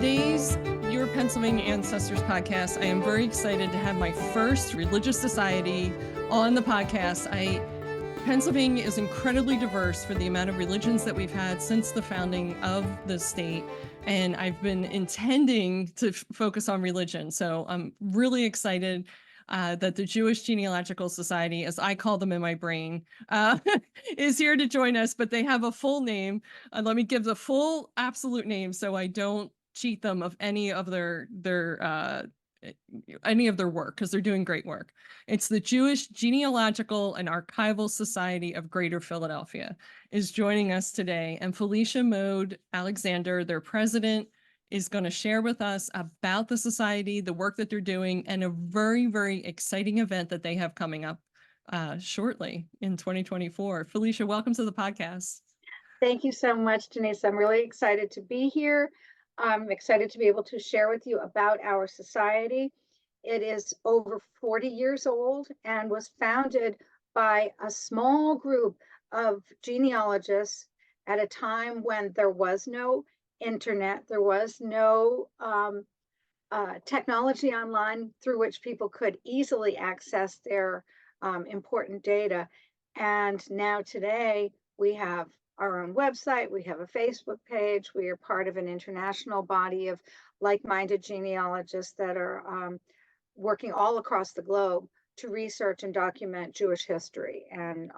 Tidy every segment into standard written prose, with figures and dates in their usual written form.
today's Your Pennsylvania Ancestors podcast, I am very excited to have my first religious society on the podcast. Pennsylvania is incredibly diverse for the amount of religions that we've had since the founding of the state. And I've been intending to focus on religion. So I'm really excited that the Jewish Genealogical Society, as I call them in my brain, is here to join us, but they have a full name. Let me give the full absolute name so I don't cheat them of any of their work, because they're doing great work. It's the Jewish Genealogical and Archival Society of Greater Philadelphia is joining us today, and Felicia Mode Alexander, their president, is going to share with us about the society, the work that they're doing, and a very, very exciting event that they have coming up shortly in 2024. Felicia, welcome to the podcast. Thank you so much, Denise. I'm really excited to be here. I'm excited to be able to share with you about our society. It is over 40 years old and was founded by a small group of genealogists at a time when there was no internet, there was no technology online through which people could easily access their important data. And now today we have our own website, we have a Facebook page, we are part of an international body of like-minded genealogists that are working all across the globe to research and document Jewish history and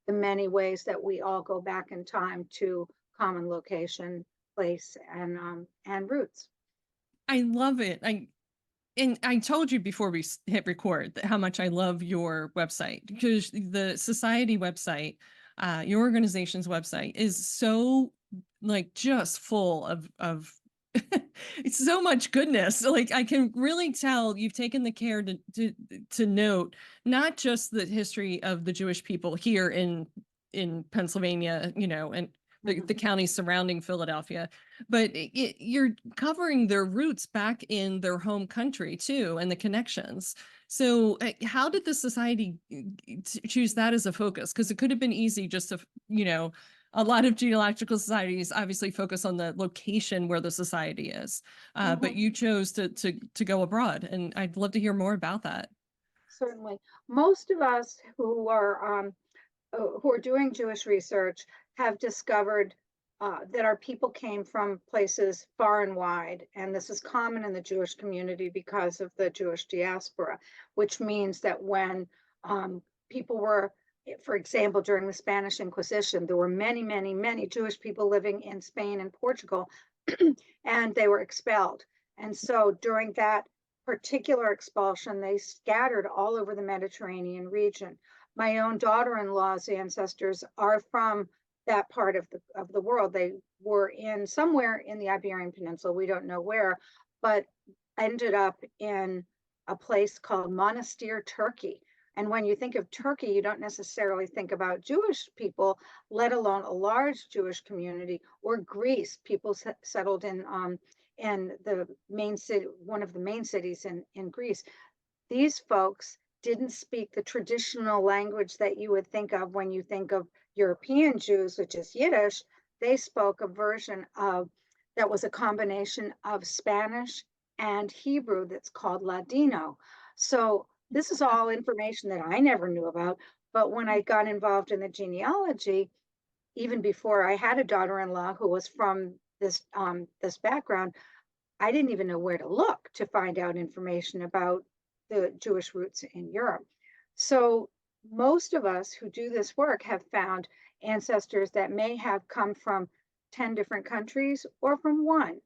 the many ways that we all go back in time to common location, place, and roots. I love it. I told you before we hit record how much I love your website, because the society website, your organization's website, is so just full of it's so much goodness. Like, I can really tell you've taken the care to note not just the history of the Jewish people here in Pennsylvania, and the counties surrounding Philadelphia, but you're covering their roots back in their home country too, and the connections. So how did the society choose that as a focus? Because it could have been easy just to, a lot of genealogical societies obviously focus on the location where the society is, but you chose to go abroad, and I'd love to hear more about that. Certainly. Most of us who are doing Jewish research have discovered that our people came from places far and wide. And this is common in the Jewish community because of the Jewish diaspora, which means that when people were, for example, during the Spanish Inquisition, there were many, many, many Jewish people living in Spain and Portugal, and they were expelled. And so during that particular expulsion, they scattered all over the Mediterranean region. My own daughter-in-law's ancestors are from that part of the world. They were somewhere in the Iberian Peninsula, we don't know where, but ended up in a place called Monastir, Turkey. And when you think of Turkey, you don't necessarily think about Jewish people, let alone a large Jewish community, or Greece. People settled in the main city, one of the main cities in Greece. These folks didn't speak the traditional language that you would think of when you think of European Jews, which is Yiddish. They spoke a version of that was a combination of Spanish and Hebrew that's called Ladino. So this is all information that I never knew about. But when I got involved in the genealogy, even before I had a daughter-in-law who was from this background, I didn't even know where to look to find out information about the Jewish roots in Europe. So most of us who do this work have found ancestors that may have come from 10 different countries or from one.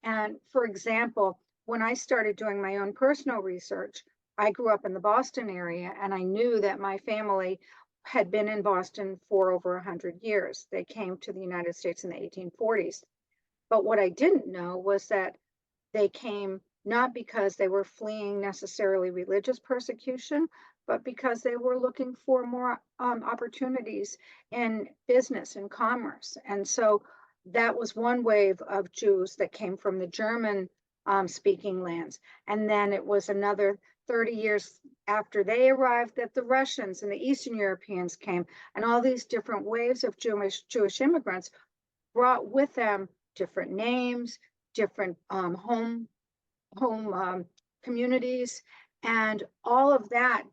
And for example, when I started doing my own personal research, I grew up in the Boston area, and I knew that my family had been in Boston for over 100 years. They came to the United States in the 1840s. But what I didn't know was that they came not because they were fleeing necessarily religious persecution, but because they were looking for more opportunities in business and commerce. And so that was one wave of Jews that came from the German speaking lands. And then it was another 30 years after they arrived that the Russians and the Eastern Europeans came, and all these different waves of Jewish immigrants brought with them different names, different communities, and all of that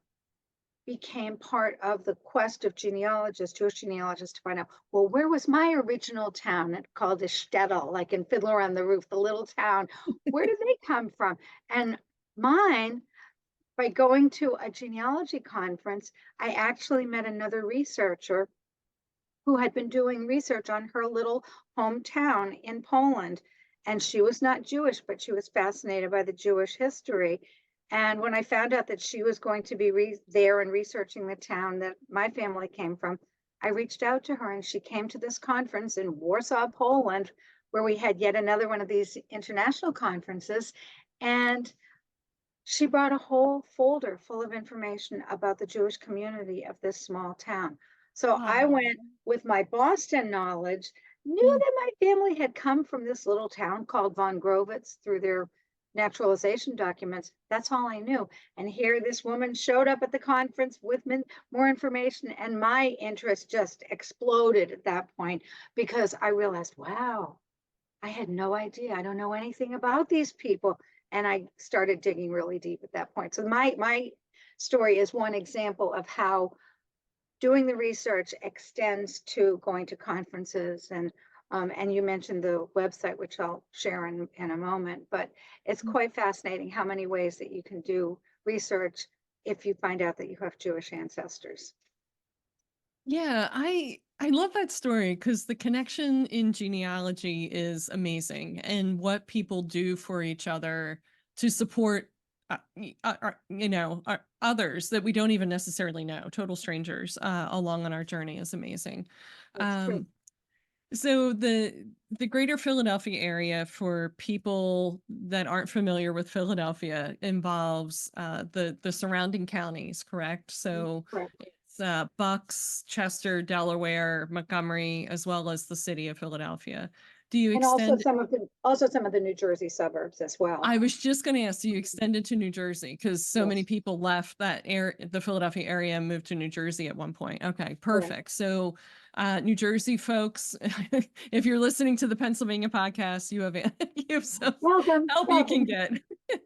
became part of the quest of genealogists, Jewish genealogists, to find out, well, where was my original town? It called a shtetl, like in Fiddler on the Roof, the little town. Where did they come from? And mine, by going to a genealogy conference, I actually met another researcher who had been doing research on her little hometown in Poland. And she was not Jewish, but she was fascinated by the Jewish history. And when I found out that she was going to be there and researching the town that my family came from, I reached out to her, and she came to this conference in Warsaw, Poland, where we had yet another one of these international conferences. And she brought a whole folder full of information about the Jewish community of this small town. So I Oh, went with my Boston knowledge, knew mm. that my family had come from this little town called Von Grovitz through their naturalization documents. That's all I knew. And here this woman showed up at the conference with more information, and my interest just exploded at that point, because I realized, wow, I had no idea. I don't know anything about these people. And I started digging really deep at that point. So my story is one example of how doing the research extends to going to conferences, and you mentioned the website, which I'll share in a moment, but it's quite fascinating how many ways that you can do research if you find out that you have Jewish ancestors. Yeah, I love that story because the connection in genealogy is amazing, and what people do for each other to support others that we don't even necessarily know, total strangers, along on our journey is amazing. That's true. Um, so the greater Philadelphia area, for people that aren't familiar with Philadelphia, involves the surrounding counties, correct? So Correct. it's Bucks, Chester, Delaware, Montgomery, as well as the city of Philadelphia. Do you And also extend? some of the New Jersey suburbs as well. I was just going to ask, do you extend it to New Jersey? Because so many Yes, people left the Philadelphia area and moved to New Jersey at one point. Okay, correct. perfect. So, New Jersey folks, if you're listening to the Pennsylvania podcast, you have you have some Welcome, help you can welcome. get.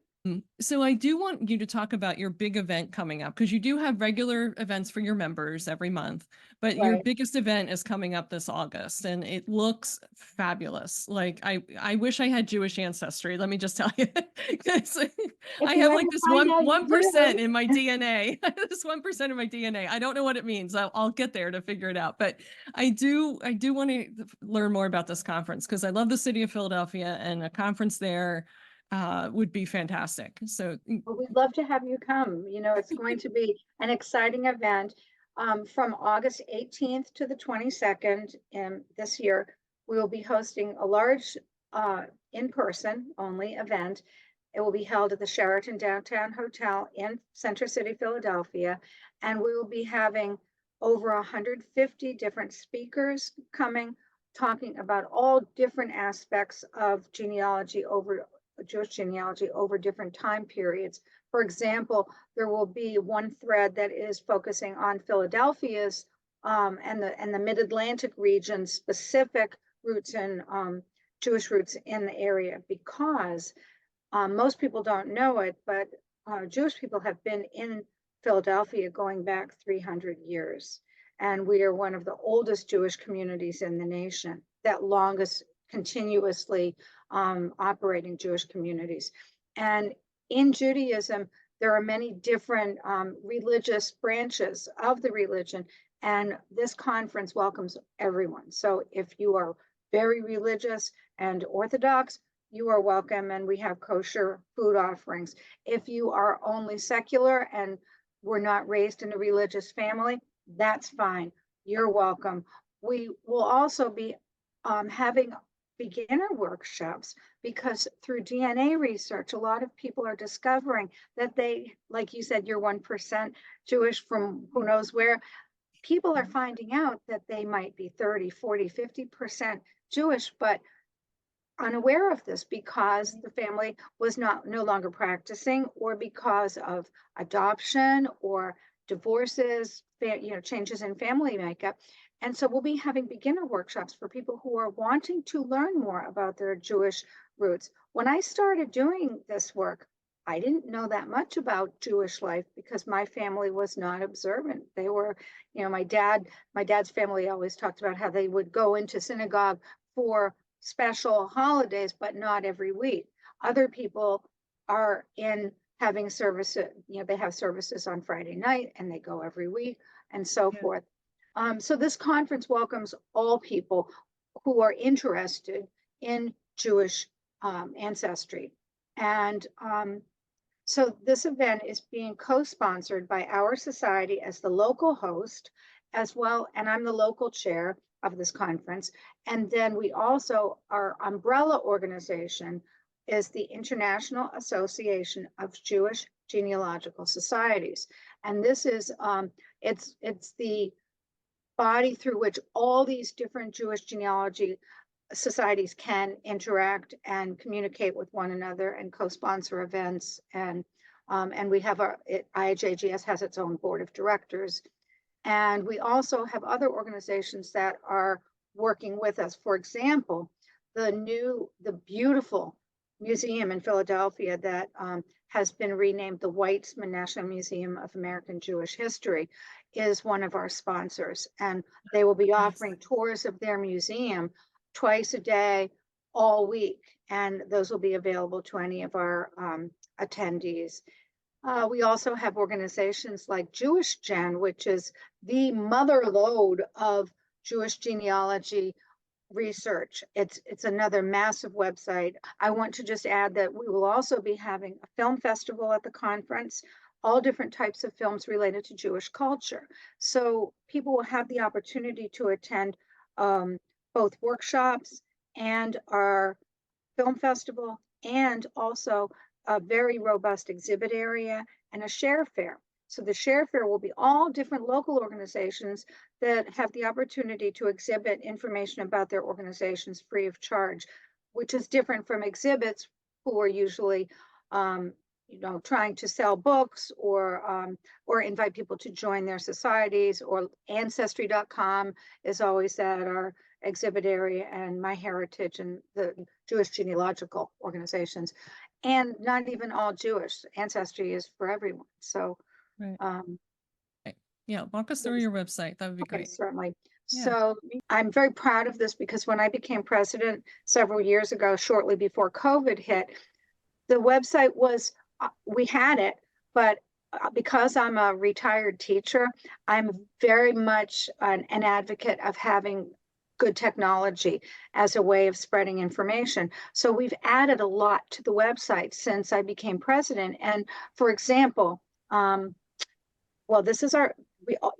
So I do want you to talk about your big event coming up, because you do have regular events for your members every month, but your Right. biggest event is coming up this August, and it looks fabulous. Like I wish I had Jewish ancestry. Let me just tell you, 'cause If I you have ever like this find out you 1% do, in my DNA. This 1% of my DNA. I don't know what it means. I'll get there to figure it out. But I do want to learn more about this conference, because I love the city of Philadelphia, and a conference there would be fantastic. So well, we'd love to have you come. It's going to be an exciting event. From August 18th to the 22nd this year, we will be hosting a large in-person only event. It will be held at the Sheraton Downtown Hotel in Center City, Philadelphia, and we will be having over 150 different speakers coming, talking about all different aspects of Jewish genealogy over different time periods. For example, there will be one thread that is focusing on Philadelphia's and the Mid-Atlantic region specific roots and Jewish roots in the area, because most people don't know it, but Jewish people have been in Philadelphia going back 300 years. And we are one of the oldest Jewish communities in the nation, that longest continuously operating Jewish communities. And in Judaism, there are many different religious branches of the religion, and this conference welcomes everyone. So if you are very religious and Orthodox, you are welcome, and we have kosher food offerings. If you are only secular and were not raised in a religious family, that's fine. You're welcome. We will also be having beginner workshops, because through DNA research, a lot of people are discovering that they, like you said, you're 1% Jewish from who knows where. People are finding out that they might be 30, 40, 50% Jewish, but unaware of this because the family was no longer practicing, or because of adoption or divorces, changes in family makeup. And so we'll be having beginner workshops for people who are wanting to learn more about their Jewish roots. When I started doing this work, I didn't know that much about Jewish life because my family was not observant. They were, my dad's family always talked about how they would go into synagogue for special holidays, but not every week. Other people are in having services, they have services on Friday night and they go every week and so forth. So this conference welcomes all people who are interested in Jewish ancestry. And so this event is being co-sponsored by our society as the local host as well, and I'm the local chair of this conference. And then we also, our umbrella organization is the International Association of Jewish Genealogical Societies. And this is, it's the body through which all these different Jewish genealogy societies can interact and communicate with one another and co-sponsor events. And we have IJGS has its own board of directors. And we also have other organizations that are working with us. For example, the beautiful museum in Philadelphia that has been renamed the Weitzman National Museum of American Jewish History is one of our sponsors. And they will be offering tours of their museum twice a day, all week. And those will be available to any of our attendees. We also have organizations like Jewish Gen, which is the mother lode of Jewish genealogy research. It's another massive website. I want to just add that we will also be having a film festival at the conference, all different types of films related to Jewish culture. So people will have the opportunity to attend both workshops and our film festival, and also a very robust exhibit area and a share fair. So the share fair will be all different local organizations that have the opportunity to exhibit information about their organizations free of charge, which is different from exhibits who are usually trying to sell books or invite people to join their societies. Or Ancestry.com is always at our exhibit area, and MyHeritage and the Jewish genealogical organizations. And not even all Jewish. Ancestry is for everyone. So, yeah, walk us through your website. That would be great. Certainly. Yeah. So I'm very proud of this because when I became president several years ago, shortly before COVID hit, the website was, we had it, but because I'm a retired teacher, I'm very much an advocate of having good technology as a way of spreading information. So we've added a lot to the website since I became president. And for example, this is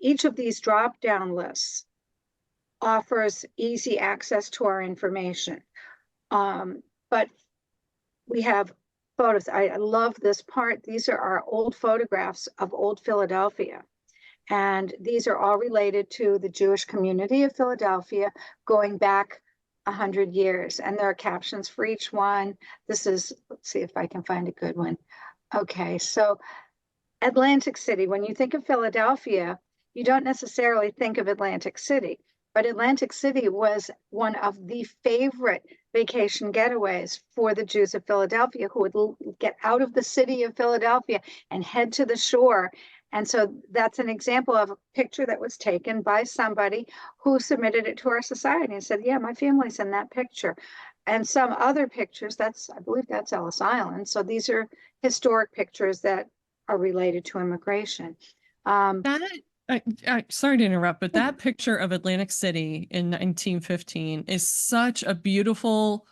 each of these drop-down lists offers easy access to our information. But we have photos. I love this part. These are our old photographs of old Philadelphia. And these are all related to the Jewish community of Philadelphia going back 100 years. And there are captions for each one. This is, let's see if I can find a good one. Okay, so Atlantic City, when you think of Philadelphia, you don't necessarily think of Atlantic City, but Atlantic City was one of the favorite vacation getaways for the Jews of Philadelphia, who would get out of the city of Philadelphia and head to the shore. And so that's an example of a picture that was taken by somebody who submitted it to our society and said, yeah, my family's in that picture. And some other pictures, I believe that's Ellis Island. So these are historic pictures that are related to immigration. Sorry to interrupt, but that picture of Atlantic City in 1915 is such a beautiful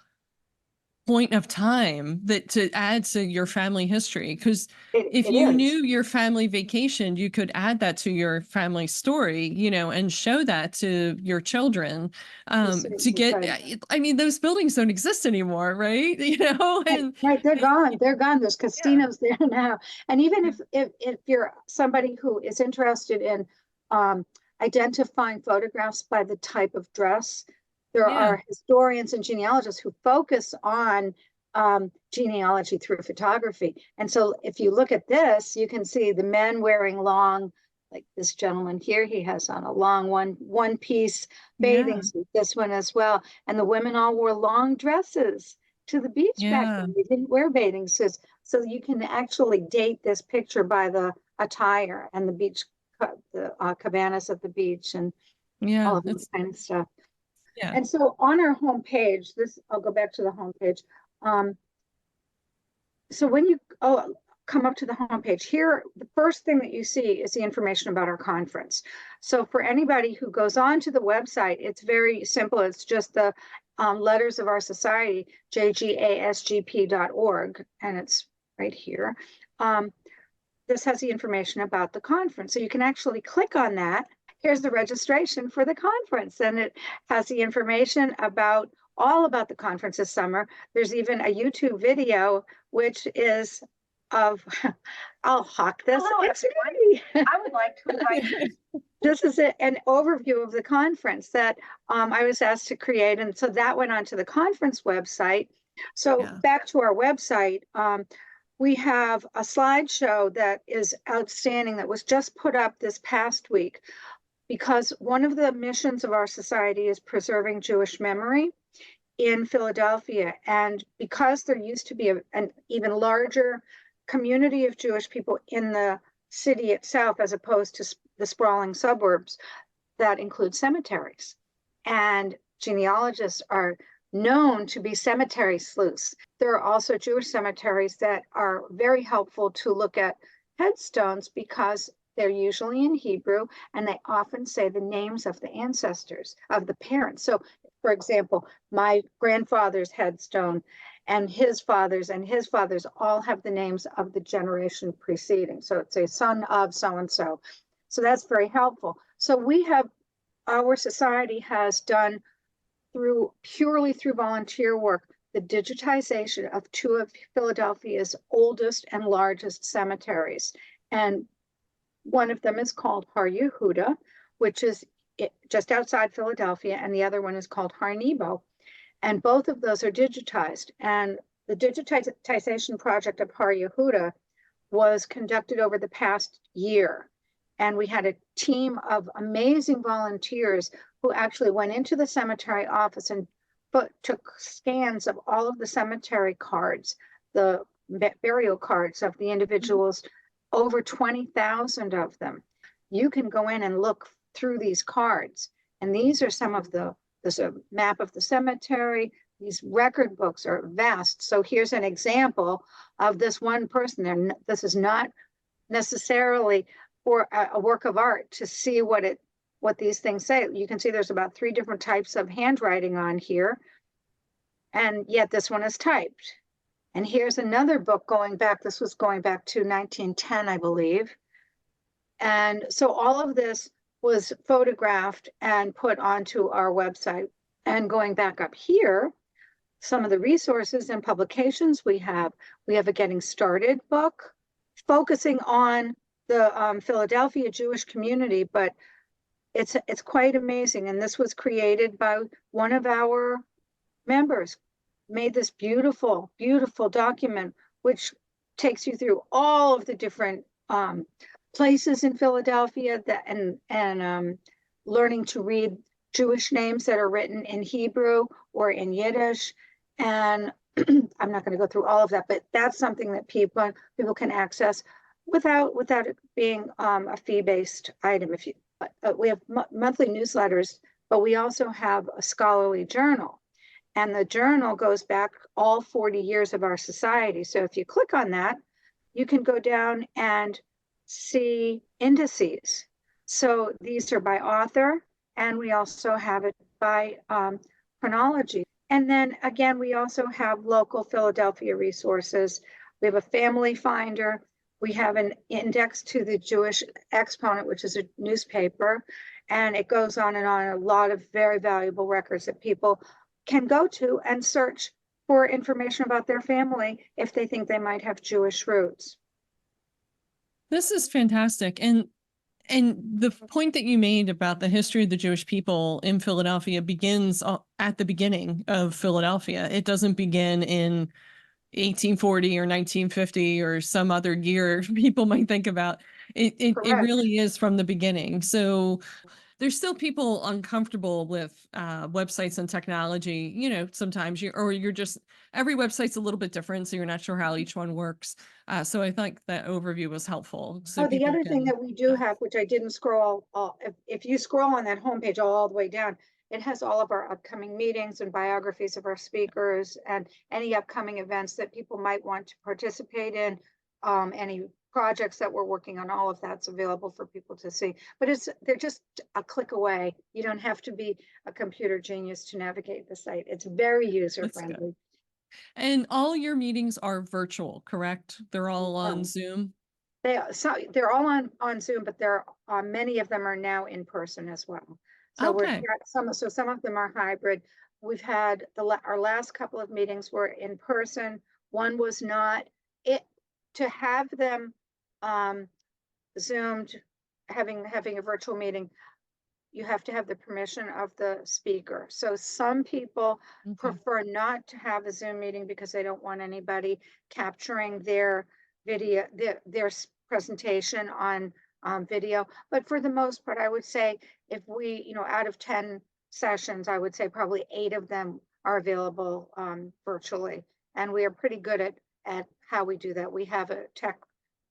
point of time that to add to your family history, because if you knew your family vacationed, you could add that to your family story, and show that to your children to get, I mean, those buildings don't exist anymore, right? And right, they're gone. They're gone. There's casinos there now. And even if you're somebody who is interested in identifying photographs by the type of dress, there are historians and genealogists who focus on genealogy through photography. And so if you look at this, you can see the men wearing long, like this gentleman here, he has on a long one-piece bathing suit, this one as well. And the women all wore long dresses to the beach back Yeah. then. We didn't wear bathing suits. So you can actually date this picture by the attire and the beach, the cabanas at the beach and Yeah. all of that It's, kind of stuff. yeah. And so on our homepage, I'll go back to the homepage. So when you come up to the homepage here, the first thing that you see is the information about our conference. So for anybody who goes on to the website, it's very simple. It's just the letters of our society, JGASGP.org, and it's right here. This has the information about the conference. So you can actually click on that. Here's the registration for the conference, and it has the information about all about the conference this summer. There's even a YouTube video, which is of, I'll hawk this. Hello, It's everyone. me. I would like to invite This is an overview of the conference that I was asked to create. And so that went onto the conference website. So Yeah. back to our website, we have a slideshow that is outstanding that was just put up this past week, because one of the missions of our society is preserving Jewish memory in Philadelphia. And because there used to be an even larger community of Jewish people in the city itself, as opposed to the sprawling suburbs that include cemeteries. And genealogists are known to be cemetery sleuths. There are also Jewish cemeteries that are very helpful to look at headstones because they're usually in Hebrew, and they often say the names of the ancestors, of the parents. So, for example, my grandfather's headstone and his fathers all have the names of the generation preceding. So it's a son of so-and-so. So that's very helpful. So our society has done purely through volunteer work, the digitization of two of Philadelphia's oldest and largest cemeteries. And one of them is called Har Yehuda, which is just outside Philadelphia, and the other one is called Har Nebo. And both of those are digitized. And the digitization project of Har Yehuda was conducted over the past year. And we had a team of amazing volunteers who actually went into the cemetery office and took scans of all of the cemetery cards, the burial cards of the individuals, over 20,000 of them. You can go in and look through these cards. And these are some of there's a map of the cemetery. These record books are vast. So here's an example of this one person. This is not necessarily for a work of art to see what these things say. You can see there's about 3 different types of handwriting on here. And yet this one is typed. And here's another book this was going back to 1910, I believe. And so all of this was photographed and put onto our website. And going back up here, some of the resources and publications we have a Getting Started book focusing on the Philadelphia Jewish community, but it's quite amazing. And this was created by one of our members, made this beautiful, beautiful document, which takes you through all of the different places in Philadelphia and learning to read Jewish names that are written in Hebrew or in Yiddish. And I'm not going to go through all of that, but that's something that people can access without it being a fee-based item. We have monthly newsletters, but we also have a scholarly journal. And the journal goes back all 40 years of our society. So if you click on that, you can go down and see indices. So these are by author, and we also have it by chronology. And then again, we also have local Philadelphia resources. We have a family finder. We have an index to the Jewish Exponent, which is a newspaper. And it goes on and on, a lot of very valuable records that people can go to and search for information about their family if they think they might have Jewish roots. This is fantastic. And the point that you made about the history of the Jewish people in Philadelphia begins at the beginning of Philadelphia. It doesn't begin in 1840 or 1950 or some other year people might think about. It really is from the beginning. So there's still people uncomfortable with websites and technology. Sometimes you're just, every website's a little bit different, so you're not sure how each one works. So I think that overview was helpful, so Oh, the people other thing can. that we do have, which I didn't scroll, if you scroll on that homepage all the way down, it has all of our upcoming meetings and biographies of our speakers and any upcoming events that people might want to participate in. Any projects that we're working on, all of that's available for people to see. But they're just a click away. You don't have to be a computer genius to navigate the site. It's very user That's good. friendly. And all your meetings are virtual, correct? They're all on Zoom? They're all on Zoom, but many of them are now in person as well. So Okay. some of them are hybrid. We've had our last couple of meetings were in person. One was not. It to have them Zoomed, having a virtual meeting, you have to have the permission of the speaker. So some people Okay. prefer not to have a Zoom meeting because they don't want anybody capturing their video, their presentation on video. But for the most part, I would say if we, out of 10 sessions, I would say probably 8 of them are available virtually. And we are pretty good at how we do that. We have a tech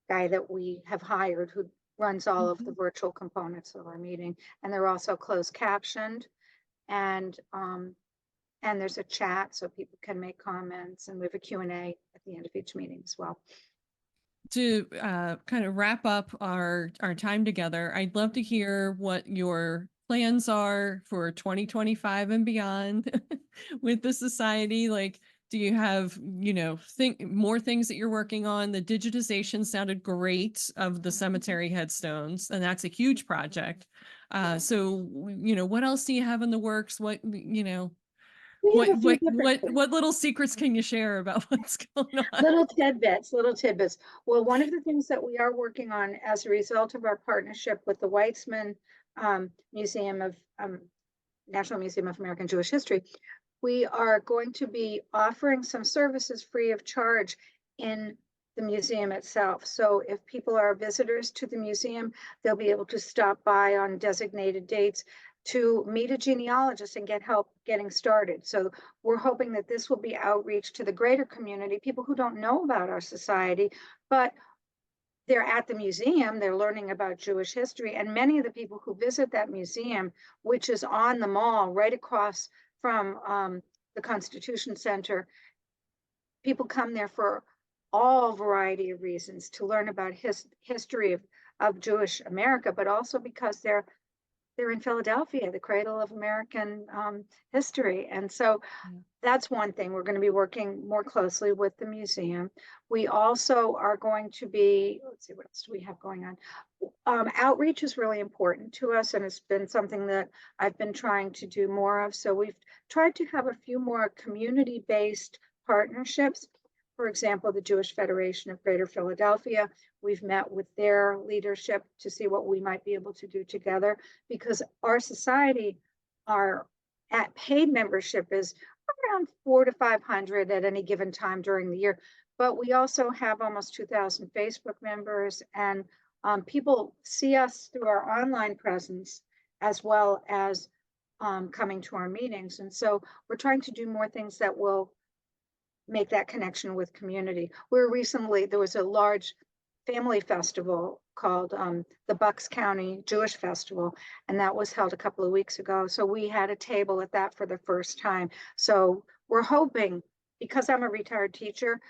guy that we have hired who runs all of the Mhm. virtual components of our meeting, and they're also closed captioned. And there's a chat so people can make comments, and we have a Q&A at the end of each meeting as well. To kind of wrap up our time together, I'd love to hear what your plans are for 2025 and beyond with the society. Like, do you have, think more things that you're working on? The digitization sounded great of the cemetery headstones, and that's a huge project. So, what else do you have in the works? We have a few different What little secrets can you share about what's going on? little tidbits. Well, one of the things that we are working on as a result of our partnership with the Weitzman Museum of National Museum of American Jewish History, we are going to be offering some services free of charge in the museum itself. So if people are visitors to the museum, they'll be able to stop by on designated dates to meet a genealogist and get help getting started. So we're hoping that this will be outreach to the greater community, people who don't know about our society, but they're at the museum, they're learning about Jewish history. And many of the people who visit that museum, which is on the mall right across from the Constitution Center, people come there for all variety of reasons to learn about history of Jewish America, but also because they're in Philadelphia, the cradle of American history. And so Yeah. that's one thing. We're going to be working more closely with the museum. We also are going to be, let's see, what else do we have going on? Outreach is really important to us, and it's been something that I've been trying to do more of. So we've tried to have a few more community-based partnerships. For example, the Jewish Federation of Greater Philadelphia, we've met with their leadership to see what we might be able to do together, because our society, our at paid membership is around 400 to 500 at any given time during the year. But we also have almost 2,000 Facebook members, and people see us through our online presence as well as coming to our meetings. And so we're trying to do more things that will make that connection with community. There was a large family festival called the Bucks County Jewish Festival, and that was held a couple of weeks ago. So we had a table at that for the first time. So we're hoping, because I'm a retired teacher,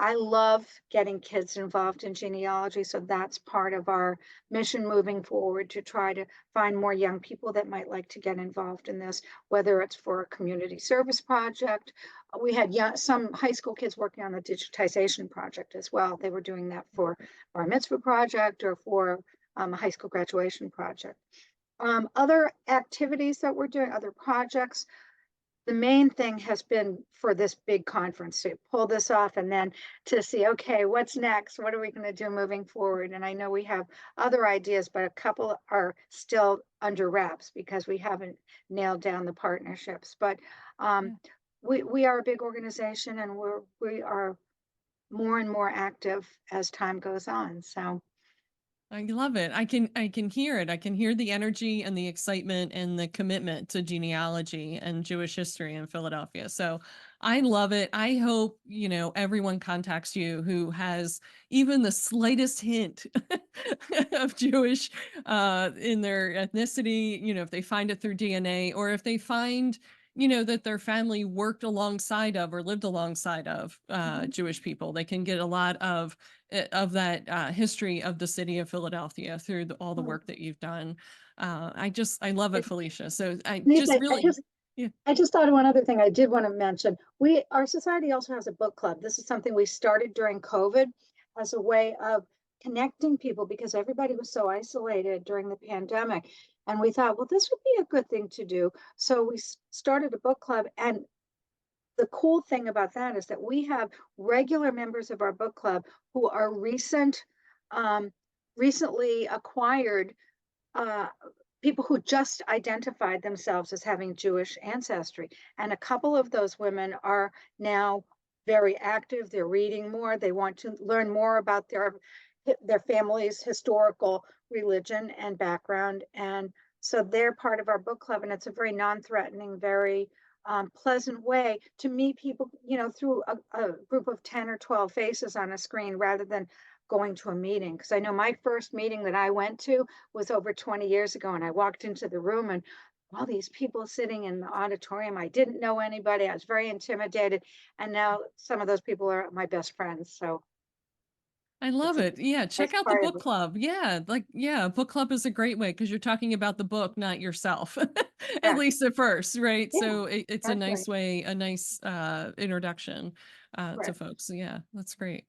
I love getting kids involved in genealogy. So that's part of our mission moving forward, to try to find more young people that might like to get involved in this, whether it's for a community service project. We had some high school kids working on the digitization project as well. They were doing that for our mitzvah project or for a high school graduation project. Other activities that we're doing, other projects, the main thing has been for this big conference to pull this off, and then to see, okay, what's next? What are we going to do moving forward? And I know we have other ideas, but a couple are still under wraps because we haven't nailed down the partnerships. But Yeah. we are a big organization, and we are more and more active as time goes on. So I love it. I can hear it. I can hear the energy and the excitement and the commitment to genealogy and Jewish history in Philadelphia. So I love it. I hope, everyone contacts you who has even the slightest hint of Jewish in their ethnicity, if they find it through DNA, or if they find that their family worked alongside of or lived alongside of Mhm. Jewish people. They can get a lot of that history of the city of Philadelphia through all the Mm. work that you've done. I love it, It- Felicia. So I just Lisa, really, yeah. I just thought of one other thing I did want to mention. Our society also has a book club. This is something we started during COVID as a way of connecting people because everybody was so isolated during the pandemic. And we thought, well, this would be a good thing to do. So we started a book club. And the cool thing about that is that we have regular members of our book club who are um, recently acquired uh, people who just identified themselves as having Jewish ancestry. And a couple of those women are now very active. They're reading more. They want to learn more about their family's historical religion and background. And so they're part of our book club. And it's a very non-threatening, very pleasant way to meet people, through a group of 10 or 12 faces on a screen rather than going to a meeting. Because I know my first meeting that I went to was over 20 years ago. And I walked into the room and all these people sitting in the auditorium. I didn't know anybody. I was very intimidated. And now some of those people are my best friends. So I it's love a it. Yeah, nice check out the part of book it. club. Yeah, book club is a great way because you're talking about the book, not yourself, at Yeah. least at first, right? Yeah, So it's a that's right. nice way, a nice introduction to Right. folks. So yeah, that's great.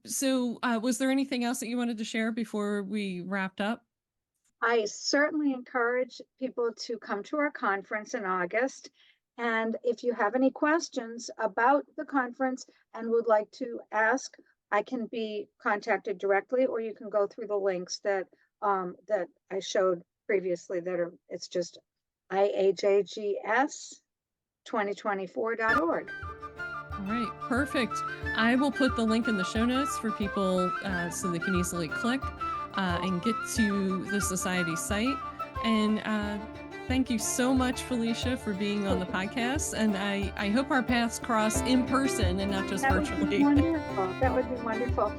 So was there anything else that you wanted to share before we wrapped up? I certainly encourage people to come to our conference in August. And if you have any questions about the conference and would like to ask, I can be contacted directly, or you can go through the links that I showed previously it's just IAJGS2024.org. All right, perfect. I will put the link in the show notes for people so they can easily click and get to the society site. And thank you so much, Felicia, for being on the podcast. And I hope our paths cross in person and not just That would be virtually. wonderful. That would be wonderful.